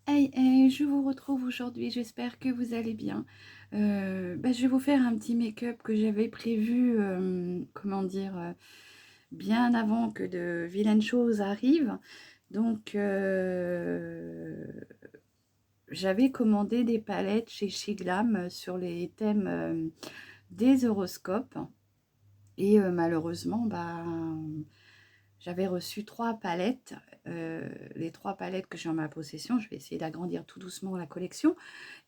Hey, hey, je vous retrouve aujourd'hui, j'espère que vous allez bien. Je vais vous faire un petit make-up que j'avais prévu, comment dire, bien avant que de vilaines choses arrivent. Donc, j'avais commandé des palettes chez Shiglam sur les thèmes des horoscopes. Et malheureusement, j'avais reçu 3 palettes, les 3 palettes que j'ai en ma possession. Je vais essayer d'agrandir tout doucement la collection.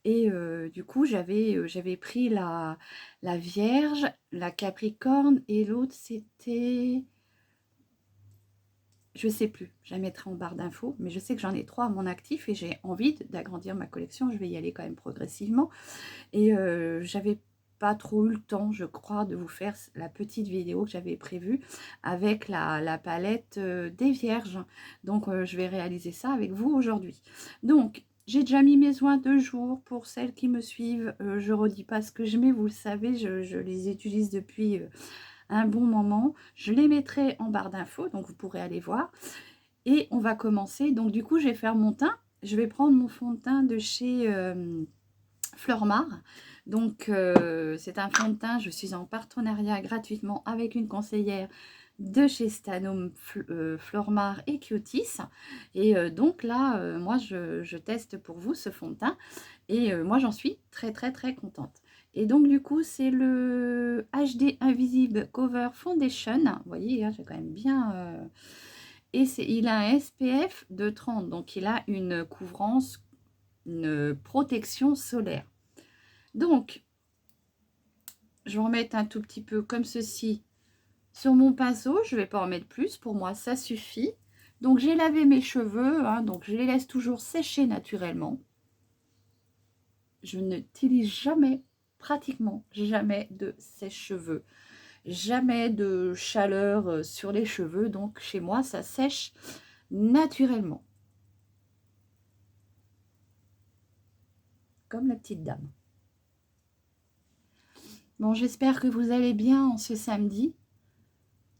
Et du coup, j'avais pris la Vierge, la Capricorne et l'autre, c'était... Je sais plus, je la mettrai en barre d'infos, mais je sais que j'en ai 3 à mon actif et j'ai envie d'agrandir ma collection. Je vais y aller quand même progressivement. Et j'avais pas trop eu le temps, je crois, de vous faire la petite vidéo que j'avais prévue avec la palette des Vierges. Donc, je vais réaliser ça avec vous aujourd'hui. Donc, j'ai déjà mis mes soins 2 jours pour celles qui me suivent. Je redis pas ce que je mets, vous le savez, je les utilise depuis un bon moment. Je les mettrai en barre d'infos, donc vous pourrez aller voir. Et on va commencer. Donc, du coup, je vais faire mon teint. Je vais prendre mon fond de teint de chez... Fleurmar. Donc, c'est un fond de teint. Je suis en partenariat gratuitement avec une conseillère de chez Stanome, Fleurmar et Kyotis. Et donc là, moi, je teste pour vous ce fond de teint. Et moi, j'en suis très, très, très contente. Et donc, du coup, c'est le HD Invisible Cover Foundation. Vous voyez, hein, j'ai quand même bien... Et il a un SPF de 30. Donc, il a une couvrance, une protection solaire. Donc, je vais en mettre un tout petit peu comme ceci sur mon pinceau. Je ne vais pas en mettre plus. Pour moi, ça suffit. Donc, j'ai lavé mes cheveux. Hein, donc, je les laisse toujours sécher naturellement. Je n'utilise jamais, pratiquement jamais de sèche-cheveux. Jamais de chaleur sur les cheveux. Donc, chez moi, ça sèche naturellement. Comme la petite dame. Bon, j'espère que vous allez bien en ce samedi.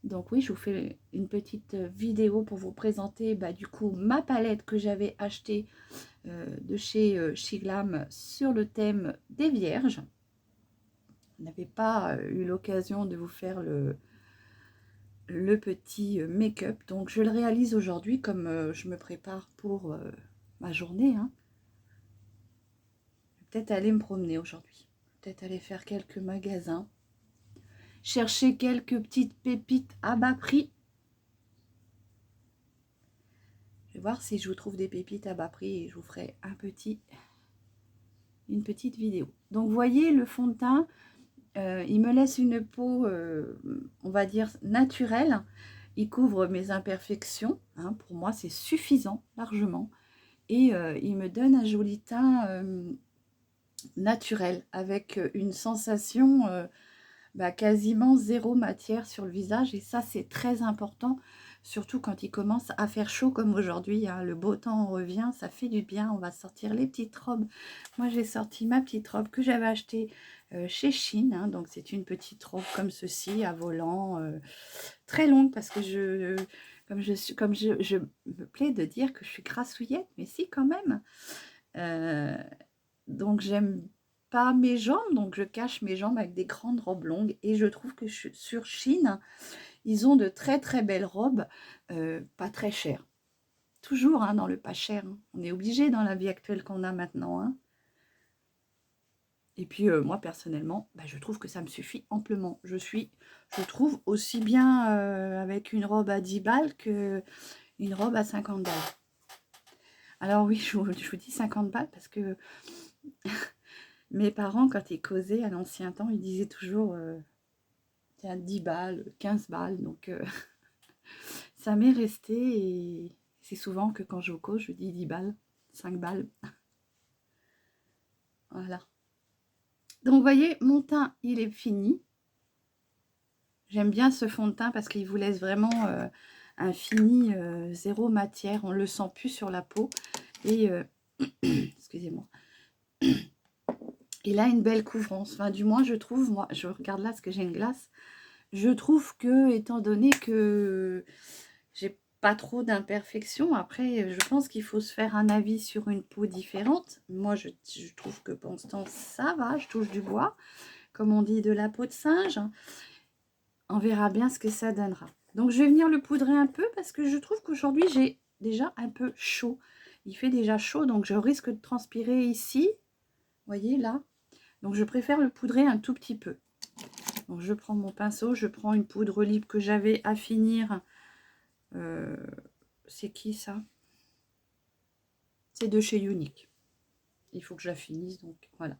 Donc oui, je vous fais une petite vidéo pour vous présenter du coup ma palette que j'avais achetée de chez Shiglam sur le thème des Vierges. Je n'avais pas eu l'occasion de vous faire le petit make-up. Donc je le réalise aujourd'hui comme je me prépare pour ma journée. Hein. Je vais peut-être aller me promener aujourd'hui. Peut-être aller faire quelques magasins. Chercher quelques petites pépites à bas prix. Je vais voir si je vous trouve des pépites à bas prix et je vous ferai une petite vidéo. Donc, vous voyez, le fond de teint, il me laisse une peau, on va dire, naturelle. Il couvre mes imperfections. Hein, pour moi, c'est suffisant, largement. Et il me donne un joli teint naturel, avec une sensation quasiment zéro matière sur le visage. Et ça, c'est très important. Surtout quand il commence à faire chaud comme aujourd'hui, hein, le beau temps revient, ça fait du bien. On va sortir les petites robes. Moi, j'ai sorti ma petite robe que j'avais achetée chez Shein. Hein, donc, c'est une petite robe comme ceci, à volant, très longue, parce que je me plais de dire que je suis grassouillette, mais si, quand même. Donc, j'aime pas mes jambes, donc je cache mes jambes avec des grandes robes longues. Et je trouve que sur Shein, ils ont de très très belles robes, pas très chères. Toujours hein, dans le pas cher. Hein. On est obligé dans la vie actuelle qu'on a maintenant. Hein. Et puis moi personnellement, je trouve que ça me suffit amplement. Je trouve aussi bien avec une robe à 10 balles que une robe à 50 balles. Alors oui, je vous dis 50 balles parce que mes parents, quand ils causaient à l'ancien temps, ils disaient toujours tiens, 10 balles, 15 balles. Donc ça m'est resté et c'est souvent que quand je cause, je dis 10 balles, 5 balles. Voilà. Donc vous voyez, mon teint, il est fini. J'aime bien ce fond de teint parce qu'il vous laisse vraiment un fini zéro matière. On ne le sent plus sur la peau. Et, excusez-moi. Il a une belle couvrance. Enfin, du moins, je trouve, moi, je regarde là parce que j'ai une glace. Je trouve que, étant donné que j'ai pas trop d'imperfections. Après, je pense qu'il faut se faire un avis sur une peau différente. Moi, je trouve que pour l'instant, ça va. Je touche du bois, comme on dit, de la peau de singe. On verra bien ce que ça donnera. Donc, je vais venir le poudrer un peu parce que je trouve qu'aujourd'hui, j'ai déjà un peu chaud. Il fait déjà chaud, donc je risque de transpirer ici. Vous voyez, là. Donc, je préfère le poudrer un tout petit peu. Donc, je prends mon pinceau, je prends une poudre libre que j'avais à finir. C'est qui, ça? C'est de chez Unique. Il faut que je la finisse, donc voilà.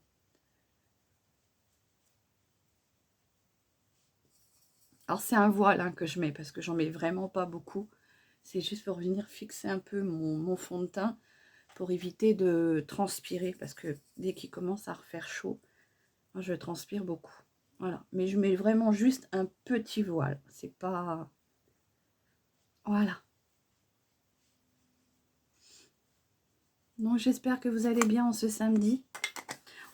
Alors, c'est un voile hein, que je mets, parce que j'en mets vraiment pas beaucoup. C'est juste pour venir fixer un peu mon fond de teint, pour éviter de transpirer, parce que dès qu'il commence à refaire chaud, moi, je transpire beaucoup. Voilà, mais je mets vraiment juste un petit voile. C'est pas... Voilà. Donc, j'espère que vous allez bien en ce samedi.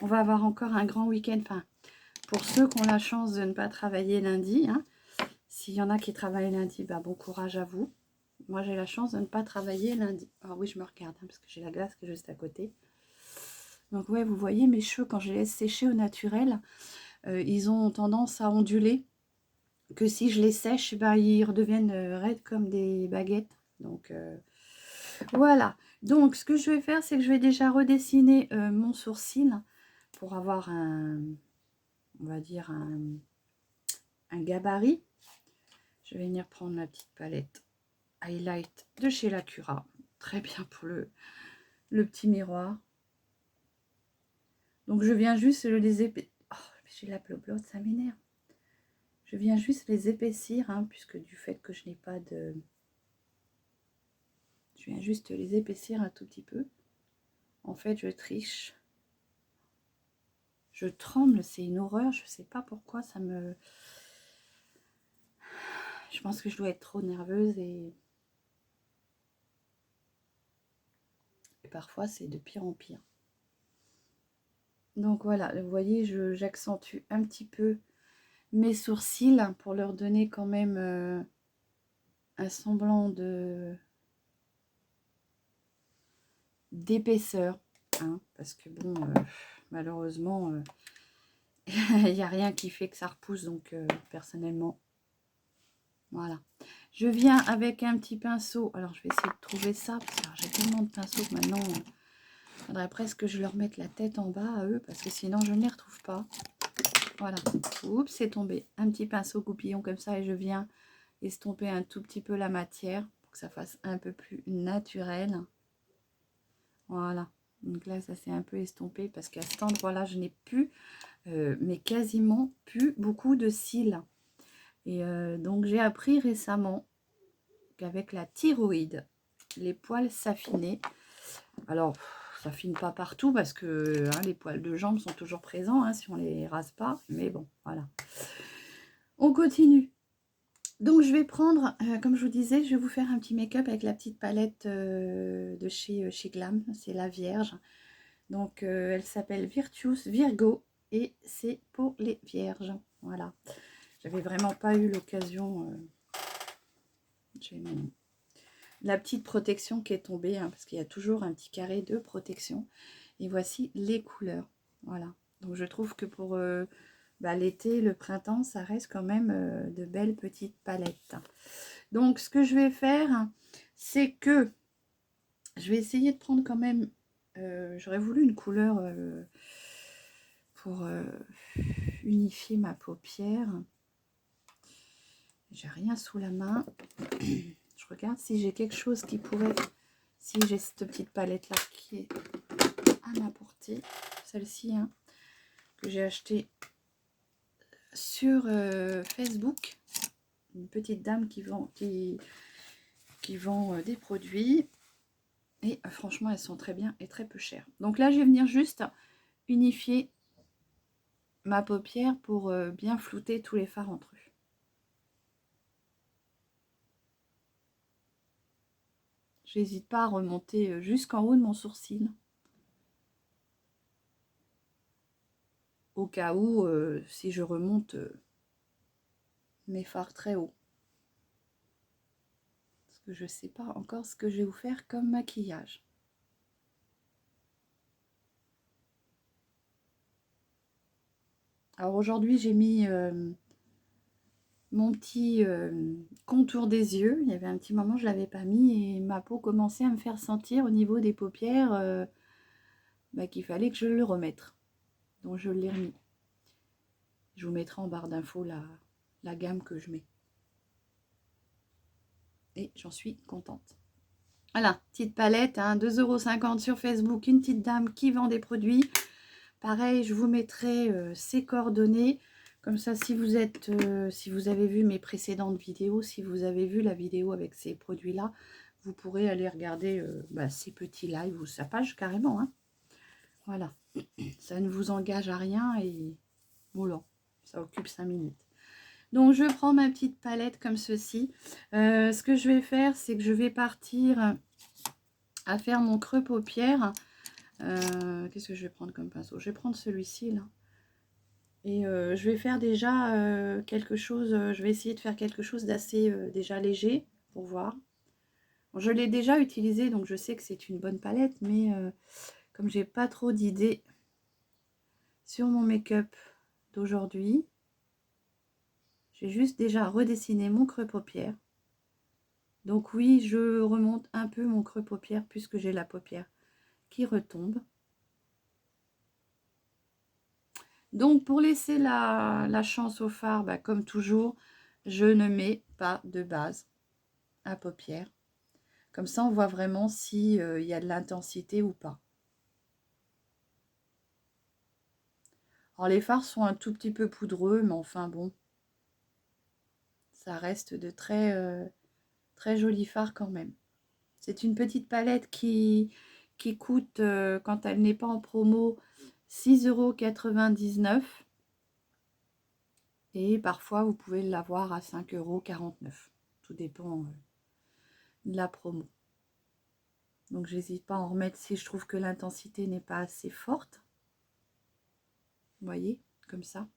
On va avoir encore un grand week-end. Enfin, pour ceux qui ont la chance de ne pas travailler lundi, hein. S'il y en a qui travaillent lundi, bah, bon courage à vous. Moi, j'ai la chance de ne pas travailler lundi. Ah oui, je me regarde, hein, parce que j'ai la glace qui est juste à côté. Donc, ouais, vous voyez, mes cheveux, quand je les laisse sécher au naturel, ils ont tendance à onduler. Que si je les sèche, bah, ils redeviennent raides comme des baguettes. Donc, voilà. Donc, ce que je vais faire, c'est que je vais déjà redessiner mon sourcil pour avoir un, on va dire, un gabarit. Je vais venir prendre ma petite palette highlight de chez Lacura. Très bien pour le petit miroir. Donc, je viens juste les épaissir. Oh, j'ai la bloblotte, ça m'énerve. Je viens juste les épaissir, hein, puisque du fait que je n'ai pas de... Je viens juste les épaissir un tout petit peu. En fait, je triche. Je tremble, c'est une horreur. Je ne sais pas pourquoi ça me... Je pense que je dois être trop nerveuse et parfois c'est de pire en pire. Donc voilà, vous voyez, j'accentue un petit peu mes sourcils pour leur donner quand même un semblant d'épaisseur. Hein, parce que bon, malheureusement, il n'y a rien qui fait que ça repousse. Donc personnellement, voilà. Je viens avec un petit pinceau. Alors je vais essayer de trouver ça. Parce que j'ai tellement de pinceaux que maintenant... Il faudrait presque que je leur mette la tête en bas à eux, parce que sinon je ne les retrouve pas. Voilà. Oups, c'est tombé. Un petit pinceau goupillon comme ça et je viens estomper un tout petit peu la matière pour que ça fasse un peu plus naturel. Voilà. Donc là, ça s'est un peu estompé parce qu'à cet endroit-là, je n'ai plus, mais quasiment plus beaucoup de cils. Et donc, j'ai appris récemment qu'avec la thyroïde, les poils s'affinaient. Alors, ça finit pas partout parce que hein, les poils de jambes sont toujours présents hein, si on les rase pas. Mais bon, voilà. On continue. Donc, je vais prendre, comme je vous disais, je vais vous faire un petit make-up avec la petite palette de chez Glam. C'est la Vierge. Donc, elle s'appelle Virtuous Virgo et c'est pour les vierges. Voilà. J'avais vraiment pas eu l'occasion. J'ai la petite protection qui est tombée, hein, parce qu'il y a toujours un petit carré de protection. Et voici les couleurs. Voilà. Donc, je trouve que pour l'été, le printemps, ça reste quand même de belles petites palettes. Donc, ce que je vais faire, c'est que je vais essayer de prendre quand même... J'aurais voulu une couleur pour unifier ma paupière. J'ai rien sous la main. Je regarde si j'ai quelque chose qui pourrait... Si j'ai cette petite palette-là qui est à ma portée. Celle-ci, hein, que j'ai achetée sur Facebook. Une petite dame qui vend des produits. Et franchement, elles sont très bien et très peu chères. Donc là, je vais venir juste unifier ma paupière pour bien flouter tous les fards entre eux. J'hésite pas à remonter jusqu'en haut de mon sourcil. Au cas où, si je remonte mes fards très haut. que je ne sais pas encore ce que je vais vous faire comme maquillage. Alors aujourd'hui, j'ai mis mon petit contour des yeux. Il y avait un petit moment, je ne l'avais pas mis et ma peau commençait à me faire sentir au niveau des paupières qu'il fallait que je le remette. Donc je l'ai remis. Je vous mettrai en barre d'infos la gamme que je mets. Et j'en suis contente. Voilà, petite palette, hein, 2,50 € sur Facebook, une petite dame qui vend des produits. Pareil, je vous mettrai ses coordonnées. Comme ça, si vous avez vu mes précédentes vidéos, si vous avez vu la vidéo avec ces produits-là, vous pourrez aller regarder ces petits lives ou sa page carrément. Hein. Voilà, ça ne vous engage à rien et voilà, ça occupe 5 minutes. Donc, je prends ma petite palette comme ceci. Ce que je vais faire, c'est que je vais partir à faire mon creux paupière. Qu'est-ce que je vais prendre comme pinceau? Je vais prendre celui-ci, là. Et je vais faire déjà quelque chose, je vais essayer de faire quelque chose d'assez déjà léger, pour voir. Bon, je l'ai déjà utilisé, donc je sais que c'est une bonne palette, mais comme j'ai pas trop d'idées sur mon make-up d'aujourd'hui, j'ai juste déjà redessiné mon creux paupière. Donc oui, je remonte un peu mon creux paupière puisque j'ai la paupière qui retombe. Donc pour laisser la chance au fard, comme toujours, je ne mets pas de base à paupières. Comme ça, on voit vraiment s'il y a de l'intensité ou pas. Alors les fards sont un tout petit peu poudreux, mais enfin bon, ça reste de très jolis fards quand même. C'est une petite palette qui coûte, quand elle n'est pas en promo, 6,99 €. Et parfois, vous pouvez l'avoir à 5,49 €. Tout dépend de la promo. Donc, j'hésite pas à en remettre si je trouve que l'intensité n'est pas assez forte. Vous voyez, comme ça.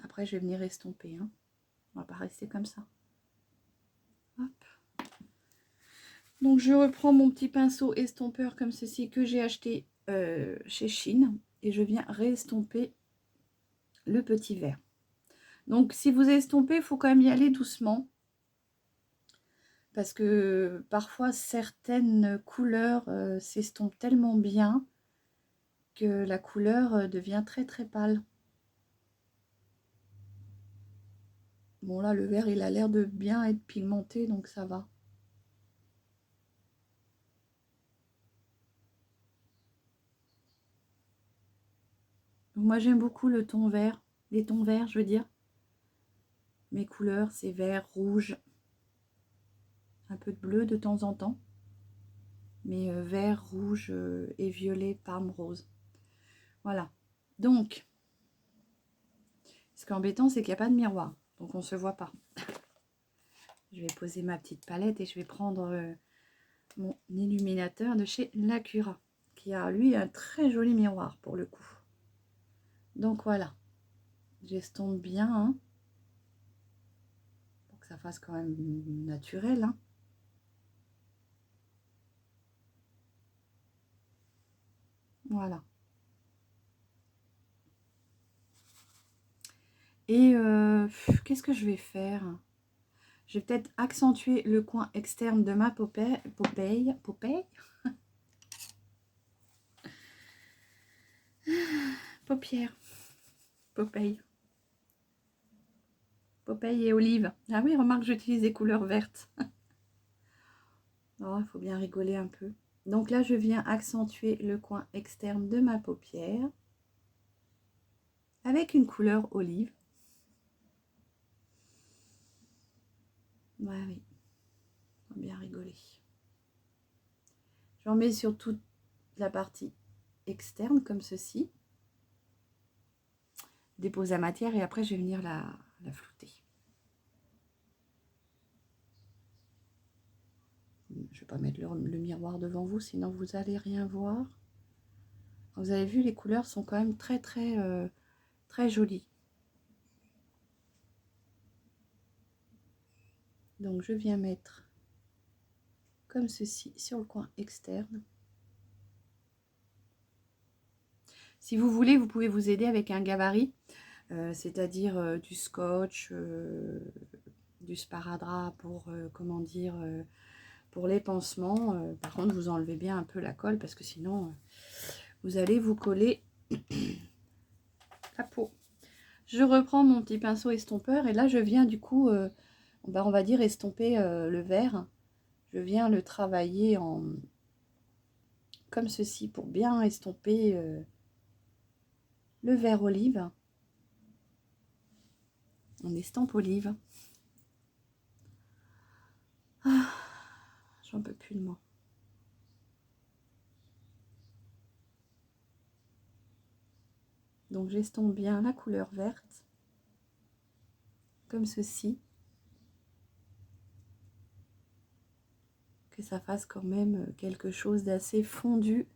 Après, je vais venir estomper. Hein. On va pas rester comme ça. Hop. Donc, je reprends mon petit pinceau estompeur comme ceci que j'ai acheté chez Chine. Et je viens réestomper le petit verre. Donc, si vous estompez, il faut quand même y aller doucement. Parce que parfois, certaines couleurs s'estompent tellement bien que la couleur devient très pâle. Bon, là, le vert, il a l'air de bien être pigmenté, donc ça va. Donc, moi, j'aime beaucoup le ton vert, les tons verts, je veux dire. Mes couleurs, c'est vert, rouge, un peu de bleu de temps en temps. Mais vert, rouge et violet, parme, rose. Voilà. Donc, ce qui est embêtant, c'est qu'il n'y a pas de miroir. Donc, on ne se voit pas. Je vais poser ma petite palette et je vais prendre mon illuminateur de chez Lacura, qui a, lui, un très joli miroir pour le coup. Donc, voilà. J'estompe bien, hein, pour que ça fasse quand même naturel. Hein. Voilà. Et qu'est-ce que je vais faire? Je vais peut-être accentuer le coin externe de ma paupière. Popeye et olive. Ah oui, remarque, j'utilise des couleurs vertes. Oh, il faut bien rigoler un peu. Donc là, je viens accentuer le coin externe de ma paupière avec une couleur olive. Ouais, oui, faut bien rigoler. J'en mets sur toute la partie externe comme ceci. Dépose la matière et après je vais venir la flouter. Je ne vais pas mettre le miroir devant vous, sinon vous n'allez rien voir. Vous avez vu, les couleurs sont quand même très très jolies. Donc je viens mettre comme ceci sur le coin externe. Si vous voulez, vous pouvez vous aider avec un gabarit, c'est-à-dire du scotch, du sparadrap pour, comment dire, pour les pansements. Par contre, vous enlevez bien un peu la colle parce que sinon, vous allez vous coller la peau. Je reprends mon petit pinceau estompeur et là, je viens du coup, on va dire estomper le vert. Je viens le travailler en comme ceci pour bien estomper le vert olive. On estampe olive. Ah, j'en peux plus de moi. Donc j'estompe bien la couleur verte, comme ceci. Que ça fasse quand même quelque chose d'assez fondu.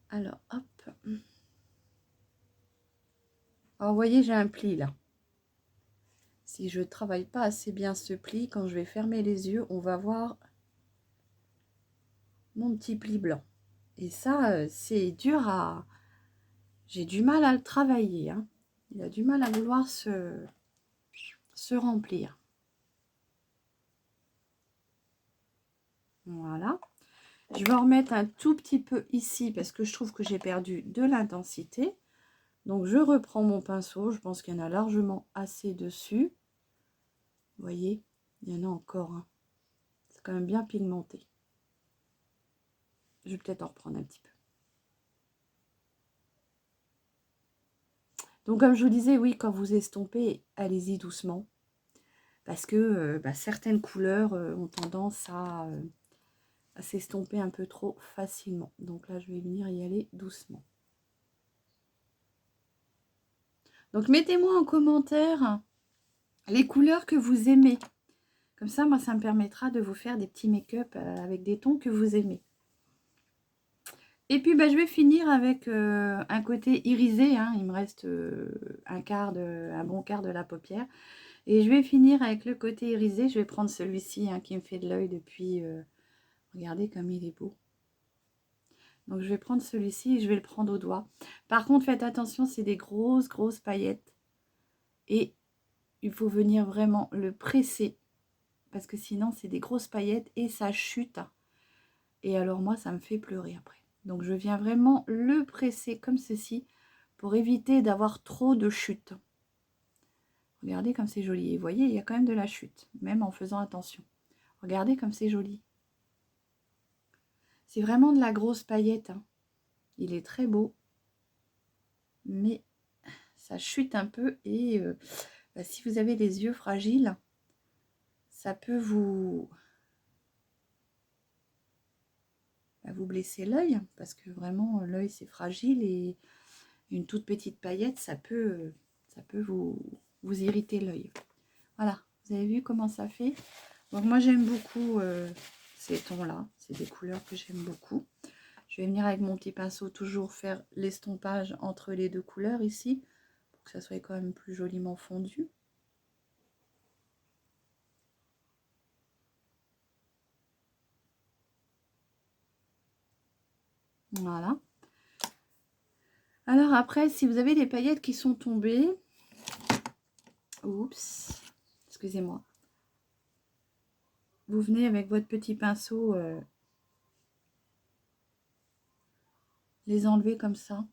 Alors, hop. Alors, vous voyez, j'ai un pli là. Si je ne travaille pas assez bien ce pli, quand je vais fermer les yeux, on va voir mon petit pli blanc. Et ça, c'est dur à... J'ai du mal à le travailler. Hein. Il a du mal à vouloir se remplir. Voilà. Je vais en remettre un tout petit peu ici parce que je trouve que j'ai perdu de l'intensité. Donc, je reprends mon pinceau. Je pense qu'il y en a largement assez dessus. Vous voyez, il y en a encore. Hein. C'est quand même bien pigmenté. Je vais peut-être en reprendre un petit peu. Donc, comme je vous disais, oui, quand vous estompez, allez-y doucement. Parce que certaines couleurs ont tendance à s'estomper un peu trop facilement. Donc là, je vais venir y aller doucement. Donc, mettez-moi en commentaire les couleurs que vous aimez. Comme ça, moi, ça me permettra de vous faire des petits make-up avec des tons que vous aimez. Et puis, je vais finir avec un côté irisé. Hein. Il me reste un bon quart de la paupière. Et je vais finir avec le côté irisé. Je vais prendre celui-ci qui me fait de l'œil depuis... regardez comme il est beau. Donc, je vais prendre celui-ci et je vais le prendre au doigt. Par contre, faites attention, c'est des grosses paillettes. Et il faut venir vraiment le presser. Parce que sinon, c'est des grosses paillettes et ça chute. Et alors, moi, ça me fait pleurer après. Donc, je viens vraiment le presser comme ceci pour éviter d'avoir trop de chute. Regardez comme c'est joli. Et vous voyez, il y a quand même de la chute, même en faisant attention. Regardez comme c'est joli. C'est vraiment de la grosse paillette. Hein. Il est très beau. Mais ça chute un peu. Et si vous avez les yeux fragiles, ça peut vous blesser l'œil. Parce que vraiment, l'œil, c'est fragile. Et une toute petite paillette, ça peut vous irriter l'œil. Voilà, vous avez vu comment ça fait. Donc moi j'aime beaucoup ces tons-là, c'est des couleurs que j'aime beaucoup. Je vais venir avec mon petit pinceau toujours faire l'estompage entre les deux couleurs ici, pour que ça soit quand même plus joliment fondu. Voilà. Alors après, si vous avez des paillettes qui sont tombées, oups, excusez-moi, vous venez avec votre petit pinceau les enlever comme ça.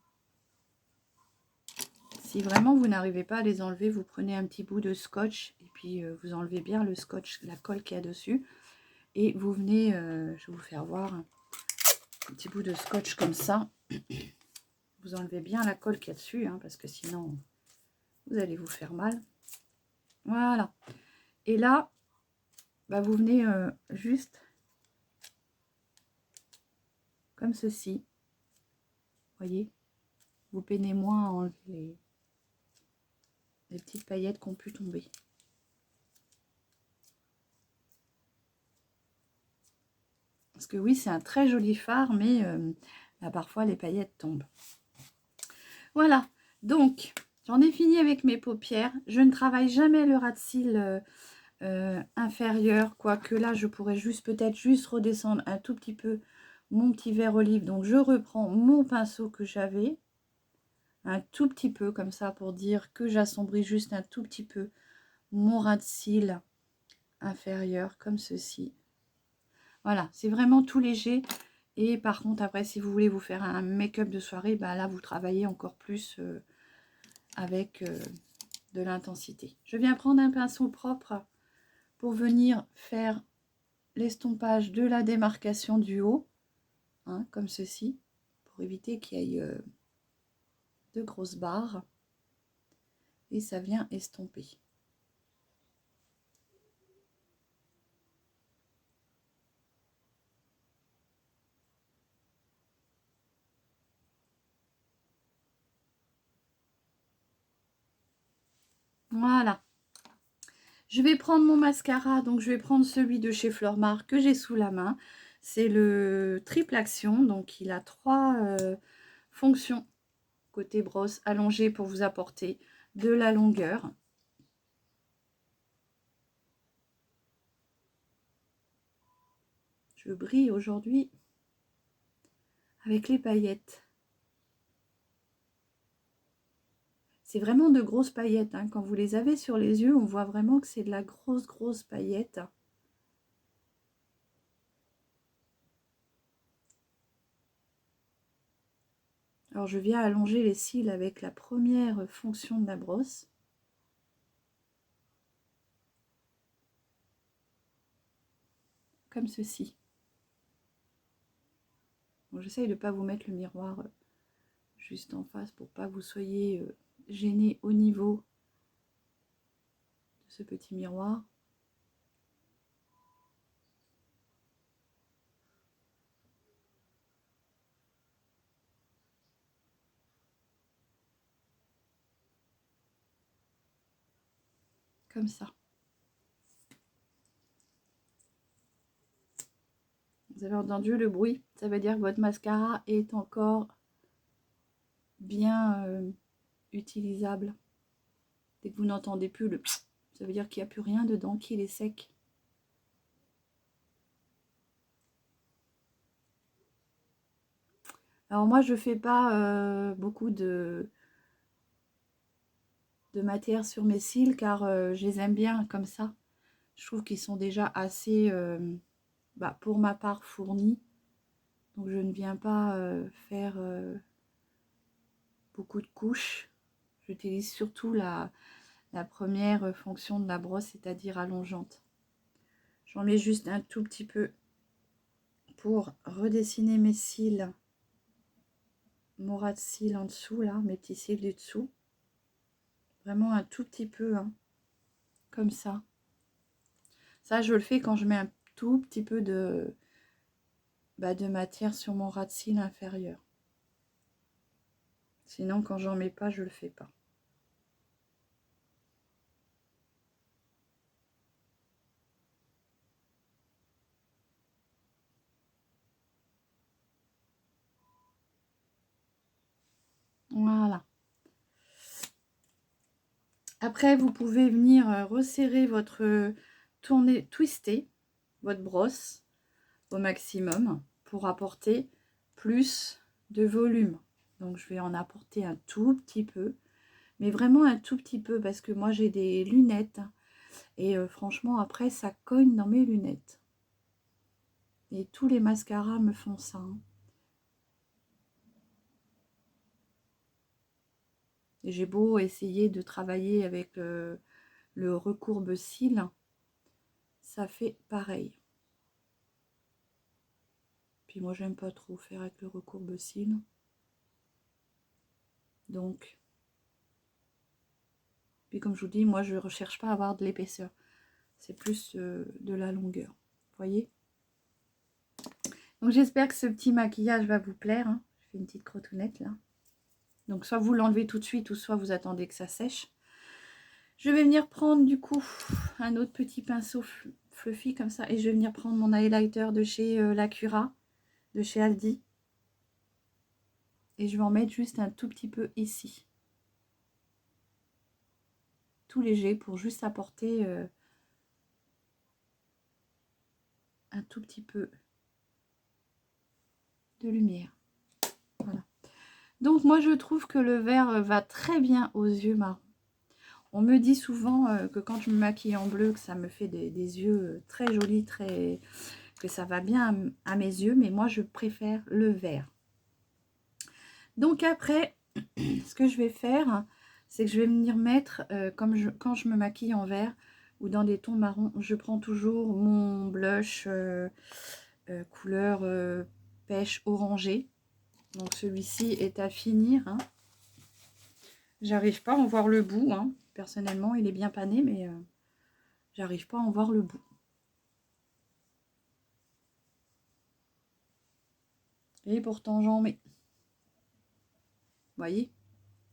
Si vraiment vous n'arrivez pas à les enlever, vous prenez un petit bout de scotch et puis vous enlevez bien le scotch, la colle qu'il y a dessus. Et vous venez, je vais vous faire voir, un petit bout de scotch comme ça. Vous enlevez bien la colle qu'il y a dessus, parce que sinon, vous allez vous faire mal. Voilà. Et là, vous venez juste comme ceci. Vous voyez, vous peinez moins à enlever les petites paillettes qui ont pu tomber. Parce que oui, c'est un très joli fard, mais Là, parfois, les paillettes tombent. Voilà, donc, j'en ai fini avec mes paupières. Je ne travaille jamais le ras de cils inférieur, quoique là, je pourrais peut-être juste redescendre un tout petit peu mon petit vert olive. Donc, je reprends mon pinceau que j'avais, un tout petit peu, comme ça, pour dire que j'assombris juste un tout petit peu mon ras de cils inférieur, comme ceci. Voilà, c'est vraiment tout léger. Et par contre, après, si vous voulez vous faire un make-up de soirée, bah là, vous travaillez encore plus avec de l'intensité. Je viens prendre un pinceau propre pour venir faire l'estompage de la démarcation du haut, hein, comme ceci, pour éviter qu'il y ait de grosses barres. Et ça vient estomper. Voilà. Je vais prendre mon mascara, donc je vais prendre celui de chez Flormar que j'ai sous la main. C'est le triple action, donc il a 3 fonctions côté brosse allongée pour vous apporter de la longueur. Je brille aujourd'hui avec les paillettes. C'est vraiment de grosses paillettes, hein. Quand vous les avez sur les yeux, on voit vraiment que c'est de la grosse paillette. Alors je viens allonger les cils avec la première fonction de la brosse. Comme ceci. Bon, j'essaye de ne pas vous mettre le miroir juste en face pour pas que vous soyez gêné au niveau de ce petit miroir. Comme ça. Vous avez entendu le bruit, ça veut dire que votre mascara est encore bien utilisable. Dès que vous n'entendez plus le pss, ça veut dire qu'il n'y a plus rien dedans, qu'il est sec. Alors moi je ne fais pas beaucoup de matière sur mes cils car je les aime bien comme ça. Je trouve qu'ils sont déjà assez, pour ma part, fournis. Donc je ne viens pas faire beaucoup de couches. J'utilise surtout la première fonction de la brosse, c'est-à-dire allongeante. J'en mets juste un tout petit peu pour redessiner mes cils, mon ras de cils en dessous, là, mes petits cils du dessous. Vraiment un tout petit peu, hein, comme ça. Ça, je le fais quand je mets un tout petit peu de matière sur mon ras de cils inférieur. Sinon, quand j'en mets pas, je le fais pas. Voilà. Après, vous pouvez venir resserrer votre twister votre brosse au maximum pour apporter plus de volume. Donc, je vais en apporter un tout petit peu, mais vraiment un tout petit peu parce que moi, j'ai des lunettes et franchement, après, ça cogne dans mes lunettes. Et tous les mascaras me font ça, hein. J'ai beau essayer de travailler avec le recourbe-cils, ça fait pareil. Puis moi, j'aime pas trop faire avec le recourbe-cils. Donc, puis comme je vous dis, moi, je ne recherche pas à avoir de l'épaisseur. C'est plus de la longueur. Vous voyez? Donc, j'espère que ce petit maquillage va vous plaire, hein. Je fais une petite crotounette, là. Donc, soit vous l'enlevez tout de suite, ou soit vous attendez que ça sèche. Je vais venir prendre, du coup, un autre petit pinceau fluffy, comme ça. Et je vais venir prendre mon highlighter de chez Lacura, de chez Aldi. Et je vais en mettre juste un tout petit peu ici. Tout léger pour juste apporter un tout petit peu de lumière. Voilà. Donc moi je trouve que le vert va très bien aux yeux marrons. On me dit souvent que quand je me maquille en bleu, que ça me fait des yeux très jolis, que ça va bien à mes yeux, mais moi je préfère le vert. Donc après, ce que je vais faire, c'est que je vais venir mettre, quand je me maquille en vert ou dans des tons marrons, je prends toujours mon blush couleur pêche orangée. Donc celui-ci est à finir. Hein. J'arrive pas à en voir le bout. Hein. Personnellement, il est bien pané, mais j'arrive pas à en voir le bout. Et pourtant, j'en mets. Vous voyez,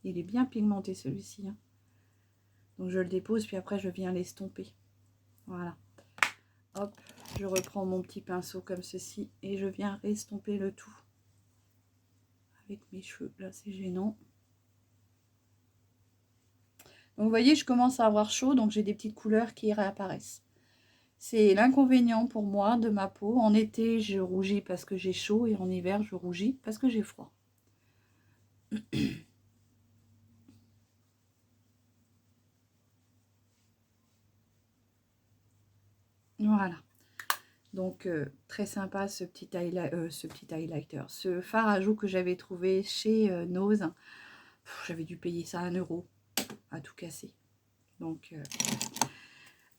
il est bien pigmenté celui-ci. Hein. Donc je le dépose, puis après je viens l'estomper. Voilà. Hop, je reprends mon petit pinceau comme ceci et je viens estomper le tout. Avec mes cheveux, là c'est gênant. Donc vous voyez, je commence à avoir chaud, donc j'ai des petites couleurs qui réapparaissent. C'est l'inconvénient pour moi de ma peau. En été, je rougis parce que j'ai chaud et en hiver, je rougis parce que j'ai froid. Voilà. Donc, très sympa ce petit highlighter. Ce fard à joues que j'avais trouvé chez Nose. J'avais dû payer ça 1 € à tout casser. Donc,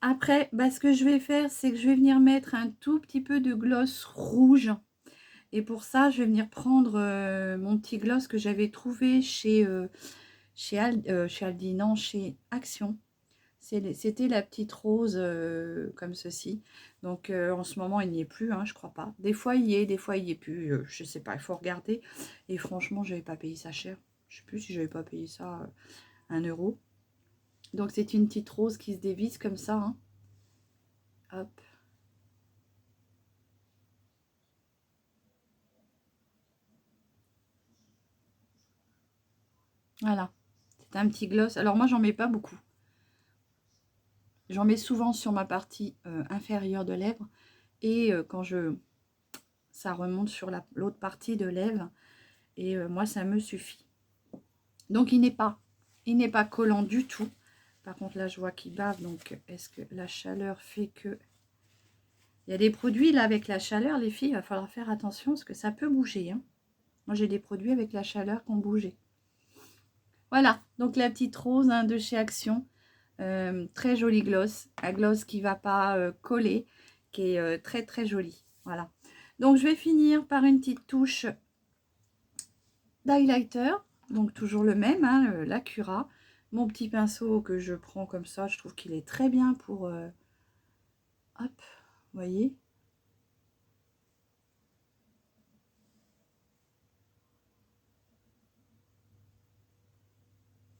après, bah, ce que je vais faire, c'est que je vais venir mettre un tout petit peu de gloss rouge. Et pour ça, je vais venir prendre mon petit gloss que j'avais trouvé chez Aldi, non, chez Action. C'était la petite rose comme ceci. Donc en ce moment, il n'y est plus, hein, je crois pas. Des fois, il y est, des fois, il n'y est plus. Je sais pas, il faut regarder. Et franchement, je n'avais pas payé ça cher. Je sais plus si je n'avais pas payé ça 1 €. Donc c'est une petite rose qui se dévisse comme ça. Hein. Hop. Voilà. C'est un petit gloss. Alors moi, j'en mets pas beaucoup. J'en mets souvent sur ma partie inférieure de lèvres. Et quand ça remonte sur l'autre partie de lèvres. Et moi, ça me suffit. Donc, il n'est pas collant du tout. Par contre, là, je vois qu'il bave. Donc, est-ce que la chaleur fait que... Il y a des produits, là, avec la chaleur, les filles, il va falloir faire attention parce que ça peut bouger. Hein. Moi, j'ai des produits avec la chaleur qui ont bougé. Voilà. Donc, la petite rose hein, de chez Action. Très joli gloss. Un gloss qui ne va pas coller. Qui est très, très joli. Voilà. Donc, je vais finir par une petite touche d'highlighter. Donc toujours le même, hein, l'Acura. Mon petit pinceau que je prends comme ça, je trouve qu'il est très bien pour... hop, vous voyez.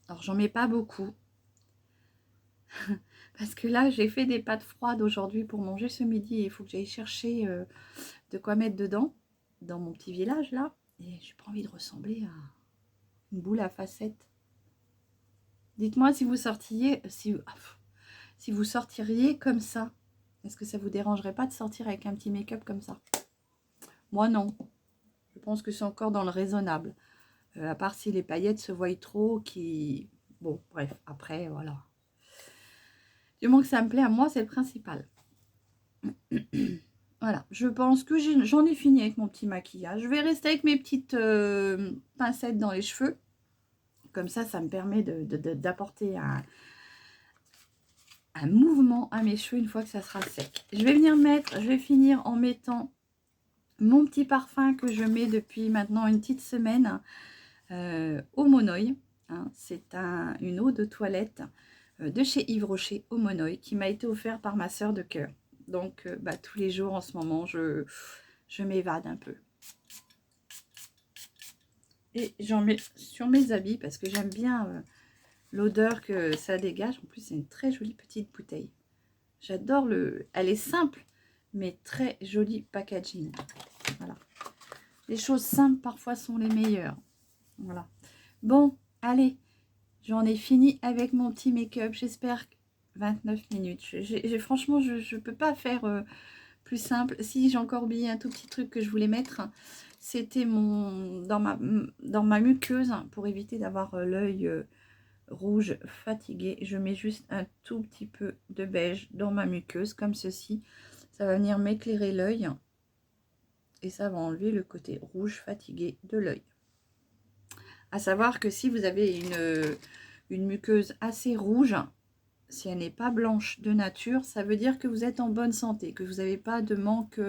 Alors j'en mets pas beaucoup. Parce que là, j'ai fait des pâtes froides aujourd'hui pour manger ce midi. Il faut que j'aille chercher de quoi mettre dedans, dans mon petit village là. Et j'ai pas envie de ressembler à une boule à facettes. Dites-moi si vous sortiez, si vous sortiriez comme ça. Est-ce que ça vous dérangerait pas de sortir avec un petit make-up comme ça? Moi non. Je pense que c'est encore dans le raisonnable. À part si les paillettes se voient trop, qui... Bon, bref, après, voilà. Du moment que ça me plaît à moi, c'est le principal. Voilà, je pense que j'en ai fini avec mon petit maquillage. Je vais rester avec mes petites pincettes dans les cheveux. Comme ça me permet d'apporter un mouvement à mes cheveux une fois que ça sera sec. Je vais finir en mettant mon petit parfum que je mets depuis maintenant une petite semaine au Monoï. Hein, c'est une eau de toilette de chez Yves Rocher au Monoï qui m'a été offert par ma soeur de cœur. Donc tous les jours en ce moment, je m'évade un peu. Et j'en mets sur mes habits parce que j'aime bien l'odeur que ça dégage. En plus, c'est une très jolie petite bouteille. J'adore elle est simple, mais très joli packaging. Voilà. Les choses simples parfois sont les meilleures. Voilà. Bon, allez, j'en ai fini avec mon petit make-up. J'espère 29 minutes. Franchement, je ne peux pas faire plus simple. Si, j'ai encore oublié un tout petit truc que je voulais mettre. C'était dans ma muqueuse, pour éviter d'avoir l'œil rouge fatigué. Je mets juste un tout petit peu de beige dans ma muqueuse, comme ceci. Ça va venir m'éclairer l'œil. Et ça va enlever le côté rouge fatigué de l'œil. À savoir que si vous avez une muqueuse assez rouge, si elle n'est pas blanche de nature, ça veut dire que vous êtes en bonne santé, que vous n'avez pas de manque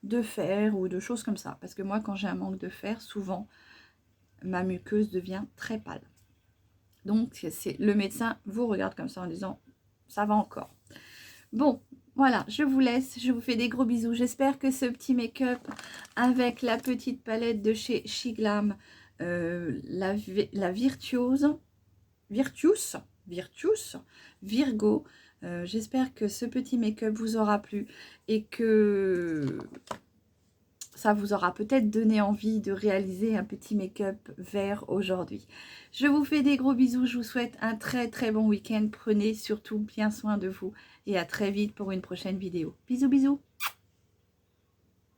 de fer ou de choses comme ça. Parce que moi, quand j'ai un manque de fer, souvent, ma muqueuse devient très pâle. Donc, le médecin vous regarde comme ça en disant, ça va encore. Bon, voilà, je vous laisse, je vous fais des gros bisous. J'espère que ce petit make-up avec la petite palette de chez Shiglam, la Virtuose, Virgo, j'espère que ce petit make-up vous aura plu et que ça vous aura peut-être donné envie de réaliser un petit make-up vert aujourd'hui. Je vous fais des gros bisous, je vous souhaite un très très bon week-end. Prenez surtout bien soin de vous et à très vite pour une prochaine vidéo. Bisous bisous.